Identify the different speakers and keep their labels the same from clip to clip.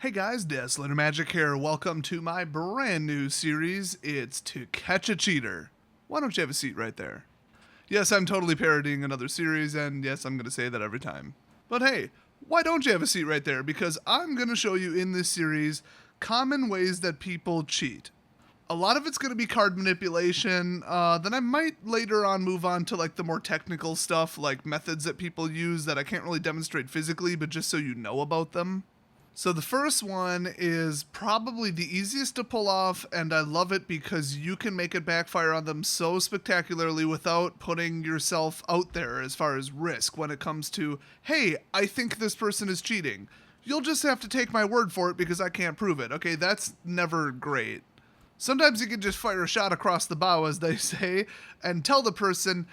Speaker 1: Hey guys, Dazzler Magic here. Welcome to my brand new series. It's To Catch a Cheater. Why don't you have a seat right there? Yes, I'm totally parodying another series, and yes, I'm going to say that every time. But hey, why don't you have a seat right there? Because I'm going to show you in this series common ways that people cheat. A lot of it's going to be card manipulation. Then I might later on move on to like the more technical stuff, like methods that people use that I can't really demonstrate physically, but just so you know about them. So the first one is probably the easiest to pull off, and I love it because you can make it backfire on them so spectacularly without putting yourself out there as far as risk when it comes to, hey, I think this person is cheating. You'll just have to take my word for it because I can't prove it. Okay, that's never great. Sometimes you can just fire a shot across the bow, as they say, and tell the person,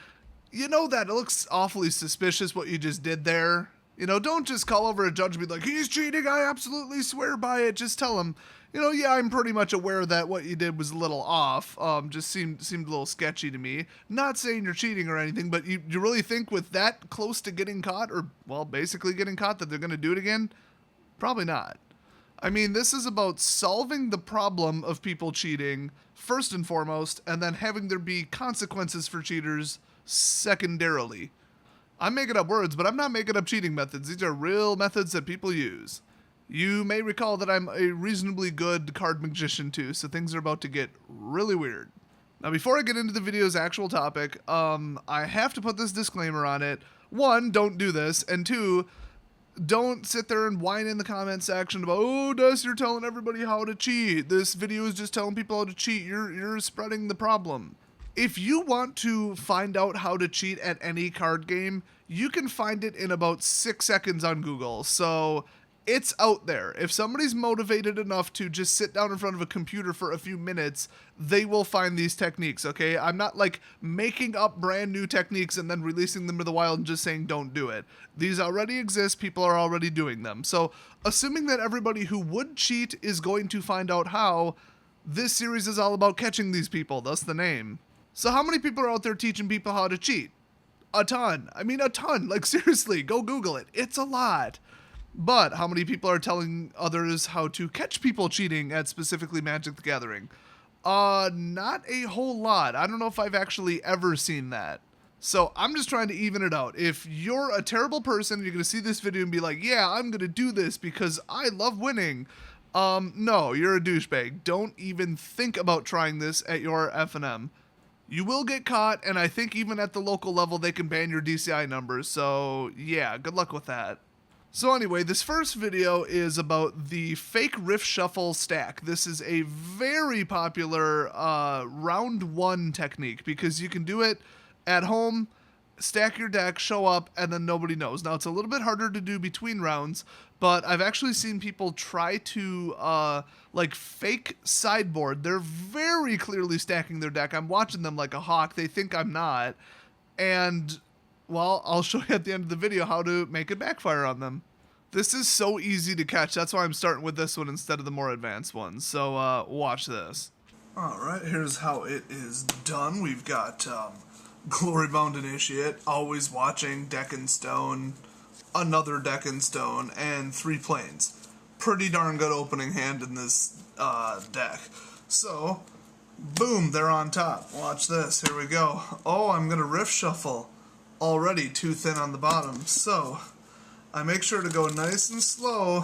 Speaker 1: you know that it looks awfully suspicious what you just did there. You know, don't just call over a judge and be like, he's cheating, I absolutely swear by it. Just tell him, you know, yeah, I'm pretty much aware that what you did was a little off. Just seemed a little sketchy to me. Not saying you're cheating or anything, but you really think with that close to getting caught, or, well, basically getting caught, that they're going to do it again? Probably not. I mean, this is about solving the problem of people cheating, first and foremost, and then having there be consequences for cheaters secondarily. I'm making up words, but I'm not making up cheating methods. These are real methods that people use. You may recall that I'm a reasonably good card magician too, so things are about to get really weird. Now, before I get into the video's actual topic, I have to put this disclaimer on it. One, don't do this, and two, don't sit there and whine in the comment section about, oh, Dust, you're telling everybody how to cheat. This video is just telling people how to cheat. You're spreading the problem. If you want to find out how to cheat at any card game, you can find it in about 6 seconds on Google. So it's out there. If somebody's motivated enough to just sit down in front of a computer for a few minutes, they will find these techniques, okay? I'm not like making up brand new techniques and then releasing them to the wild and just saying don't do it. These already exist. People are already doing them. So assuming that everybody who would cheat is going to find out how, this series is all about catching these people. Thus the name. So how many people are out there teaching people how to cheat? A ton. I mean, a ton. Like, seriously, go Google it. It's a lot. But how many people are telling others how to catch people cheating at specifically Magic the Gathering? Not a whole lot. I don't know if I've actually ever seen that. So I'm just trying to even it out. If you're a terrible person, you're going to see this video and be like, yeah, I'm going to do this because I love winning. No, you're a douchebag. Don't even think about trying this at your FNM. You will get caught, and I think even at the local level, they can ban your DCI numbers, so yeah, good luck with that. So anyway, this first video is about the fake Rift Shuffle stack. This is a very popular round one technique, because you can do it at home, stack your deck, show up, and then nobody knows. Now, it's a little bit harder to do between rounds, but I've actually seen people try to, like, fake sideboard. They're very clearly stacking their deck. I'm watching them like a hawk. They think I'm not. And, well, I'll show you at the end of the video how to make it backfire on them. This is so easy to catch. That's why I'm starting with this one instead of the more advanced ones. So, watch this. Alright, here's how it is done. We've got, Glorybound Initiate, Always Watching, Deck and Stone, another Deck and Stone, and 3 Plains. Pretty darn good opening hand in this deck. So, boom, they're on top. Watch this, here we go. Oh, I'm going to Rift Shuffle. Already too thin on the bottom. So, I make sure to go nice and slow,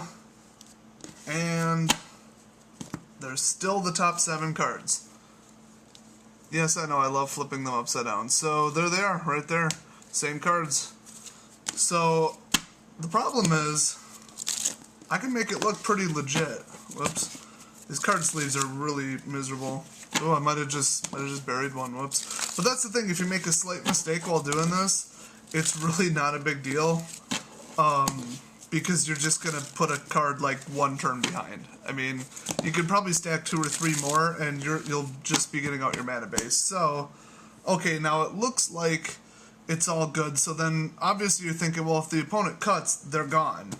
Speaker 1: and there's still the top 7 cards. Yes, I know, I love flipping them upside down. So, there they are, right there. Same cards. So, the problem is, I can make it look pretty legit. Whoops. These card sleeves are really miserable. Oh, I might have just buried one. Whoops. But that's the thing, if you make a slight mistake while doing this, it's really not a big deal. Because you're just going to put a card like 1 turn behind. I mean, you could probably stack 2 or 3 more, and you'll just be getting out your mana base. So, okay, now it looks like it's all good. So then, obviously you're thinking, well, if the opponent cuts, they're gone.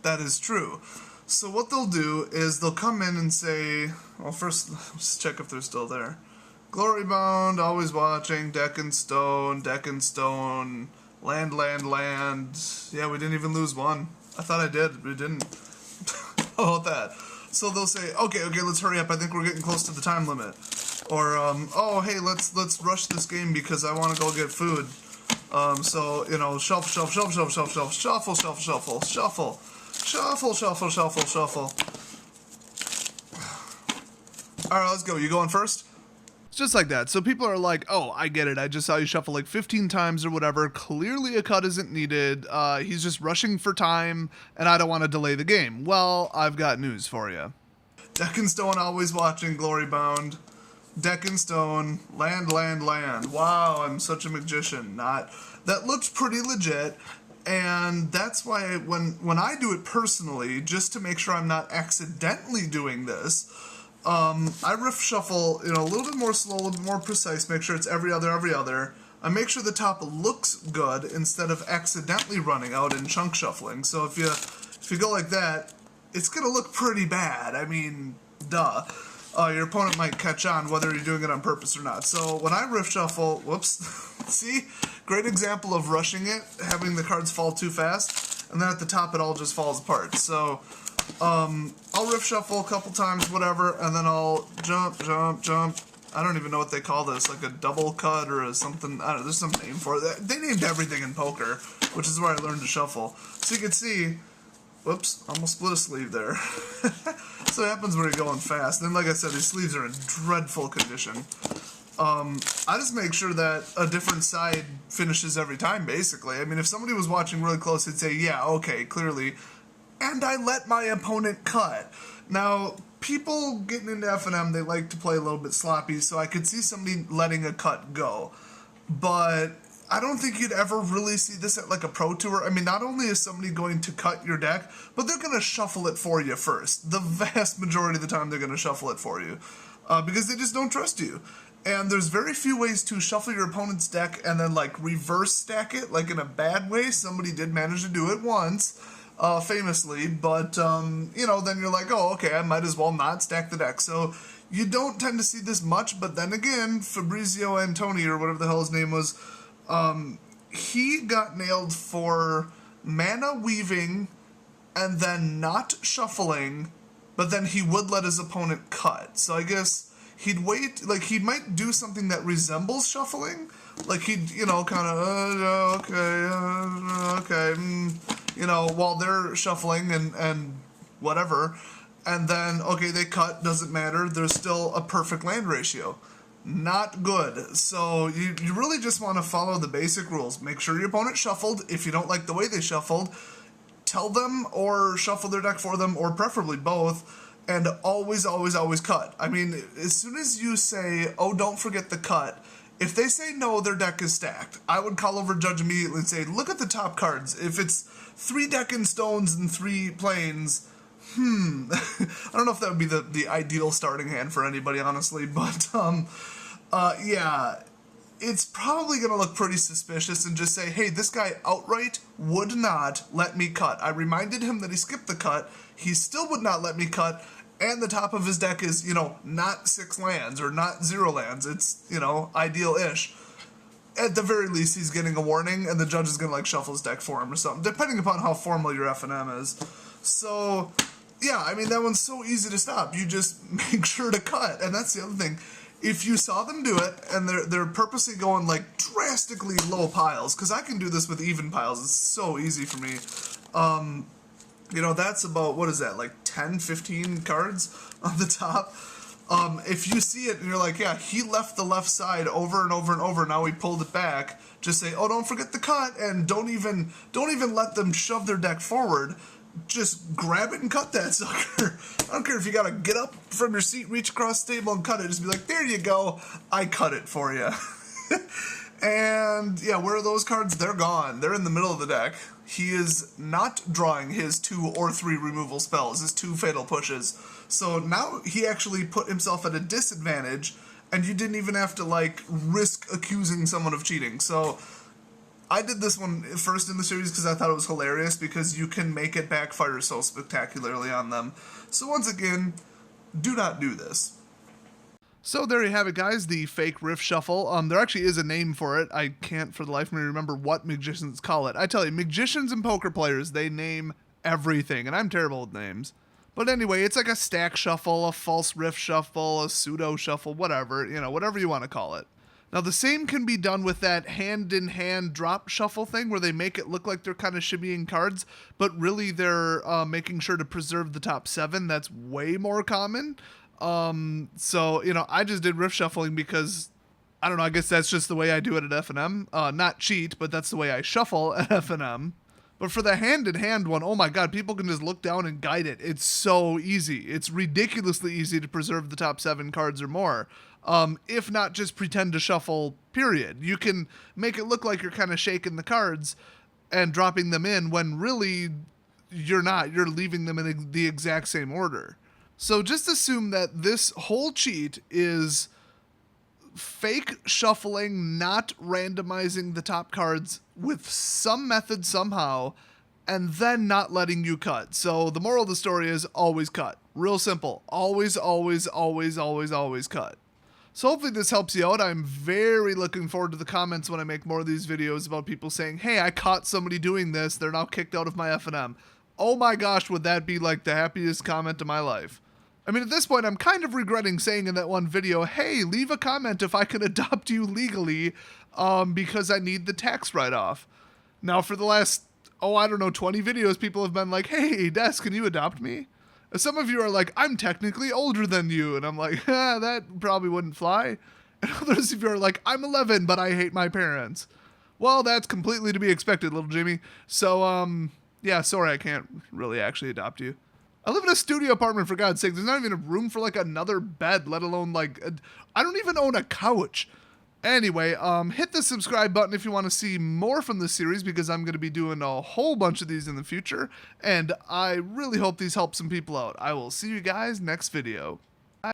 Speaker 1: That is true. So what they'll do is they'll come in and say, well, first, let's check if they're still there. Glorybound, Always Watching, Deck and Stone, land. Yeah, we didn't even lose one. I thought I did, but we didn't. How about that? So they'll say, okay, let's hurry up. I think we're getting close to the time limit. Or, oh, hey, let's rush this game because I want to go get food. So, you know, shuffle. All right, let's go. You going first? It's just like that. So people are like, oh, I get it. I just saw you shuffle like 15 times or whatever. Clearly a cut isn't needed. He's just rushing for time, and I don't want to delay the game. Well, I've got news for you. Deck and Stone always watching, Glory Bound. Deck and Stone, land. Wow, I'm such a magician. That looks pretty legit. And that's why when I do it personally, just to make sure I'm not accidentally doing this, I riff shuffle, you know, a little bit more slow, a little bit more precise, make sure it's every other. I make sure the top looks good instead of accidentally running out and chunk shuffling. So if you go like that, it's gonna look pretty bad. I mean, duh. Your opponent might catch on whether you're doing it on purpose or not. So when I riff shuffle, whoops, see? Great example of rushing it, having the cards fall too fast, and then at the top it all just falls apart. So I'll riff shuffle a couple times, whatever, and then I'll jump. I don't even know what they call this, like a double cut or something. I don't know, there's some name for it. They named everything in poker, which is where I learned to shuffle. So you can see, whoops, almost split a sleeve there. So it happens when you're going fast. Then, like I said, these sleeves are in dreadful condition. I just make sure that a different side finishes every time, basically. I mean, if somebody was watching really close, they'd say, yeah, okay, clearly. And I let my opponent cut. Now, people getting into FNM, they like to play a little bit sloppy, so I could see somebody letting a cut go. But I don't think you'd ever really see this at like a pro tour. I mean, not only is somebody going to cut your deck, but they're going to shuffle it for you first. The vast majority of the time, they're going to shuffle it for you because they just don't trust you. And there's very few ways to shuffle your opponent's deck and then like reverse stack it, like in a bad way. Somebody did manage to do it once, famously, but you know, then you're like, oh, okay, I might as well not stack the deck. So you don't tend to see this much, but then again, Fabrizio Antoni, or whatever the hell his name was, he got nailed for mana weaving and then not shuffling, but then he would let his opponent cut. So I guess he'd wait, like he might do something that resembles shuffling, like he'd, you know, kind of, okay, you know, while they're shuffling and whatever, and then, okay, they cut, doesn't matter, there's still a perfect land ratio. Not good. So you really just want to follow the basic rules. Make sure your opponent shuffled. If you don't like the way they shuffled, tell them or shuffle their deck for them, or preferably both, and always cut. I mean, as soon as you say, oh, don't forget the cut, if they say no, their deck is stacked, I would call over Judge immediately and say, look at the top cards. If it's 3 deck and stones and 3 planes, I don't know if that would be the ideal starting hand for anybody, honestly, but yeah, it's probably going to look pretty suspicious and just say, hey, this guy outright would not let me cut. I reminded him that he skipped the cut. He still would not let me cut, and the top of his deck is, you know, not 6 lands or not 0 lands. It's, you know, ideal-ish. At the very least, he's getting a warning, and the judge is going to, like, shuffle his deck for him or something, depending upon how formal your FNM is. So yeah, I mean, that one's so easy to stop. You just make sure to cut, and that's the other thing. If you saw them do it, and they're purposely going, like, drastically low piles, because I can do this with even piles. It's so easy for me. You know, that's about, what is that, like 10, 15 cards on the top? If you see it and you're like, yeah, he left the left side over and over, now he pulled it back, just say, oh, don't forget the cut, and don't even let them shove their deck forward. Just grab it and cut that sucker. I don't care if you gotta get up from your seat, reach across the table and cut it. Just be like, there you go, I cut it for you. And yeah, where are those cards? They're gone. They're in the middle of the deck. He is not drawing his 2 or 3 removal spells, his 2 fatal pushes. So now he actually put himself at a disadvantage, and you didn't even have to, like, risk accusing someone of cheating. So I did this one first in the series because I thought it was hilarious, because you can make it backfire so spectacularly on them. So once again, do not do this. So there you have it, guys, the fake riff shuffle. There actually is a name for it. I can't for the life of me remember what magicians call it. I tell you, magicians and poker players, they name everything, and I'm terrible with names. But anyway, it's like a stack shuffle, a false riff shuffle, a pseudo shuffle, whatever, whatever you want to call it. Now, the same can be done with that hand-in-hand drop shuffle thing where they make it look like they're kind of shimmying cards, but really they're making sure to preserve the top 7. That's way more common. So, I just did riff shuffling because, I don't know, I guess that's just the way I do it at F&M. Not cheat, but that's the way I shuffle at F&M. But for the hand-in-hand one, oh my god, people can just look down and guide it. It's so easy. It's ridiculously easy to preserve the top 7 cards or more. If not just pretend to shuffle, period. You can make it look like you're kind of shaking the cards and dropping them in when really you're not. You're leaving them in the exact same order. So just assume that this whole cheat is fake shuffling, not randomizing the top cards with some method somehow, and then not letting you cut. So the moral of the story is always cut. Real simple. Always, always, always, always, always cut. So hopefully this helps you out. I'm very looking forward to the comments when I make more of these videos about people saying, hey, I caught somebody doing this. They're now kicked out of my F&M. Oh my gosh, would that be like the happiest comment of my life. I mean, at this point, I'm kind of regretting saying in that one video, hey, leave a comment if I can adopt you legally because I need the tax write-off. Now, for the last, 20 videos, people have been like, hey, Des, can you adopt me? Some of you are like, I'm technically older than you. And I'm like, that probably wouldn't fly. And others of you are like, I'm 11, but I hate my parents. Well, that's completely to be expected, little Jimmy. So, yeah, sorry, I can't really actually adopt you. I live in a studio apartment, for God's sake. There's not even a room for, like, another bed, let alone, like, I don't even own a couch. Anyway, hit the subscribe button if you want to see more from this series, because I'm going to be doing a whole bunch of these in the future, and I really hope these help some people out. I will see you guys next video.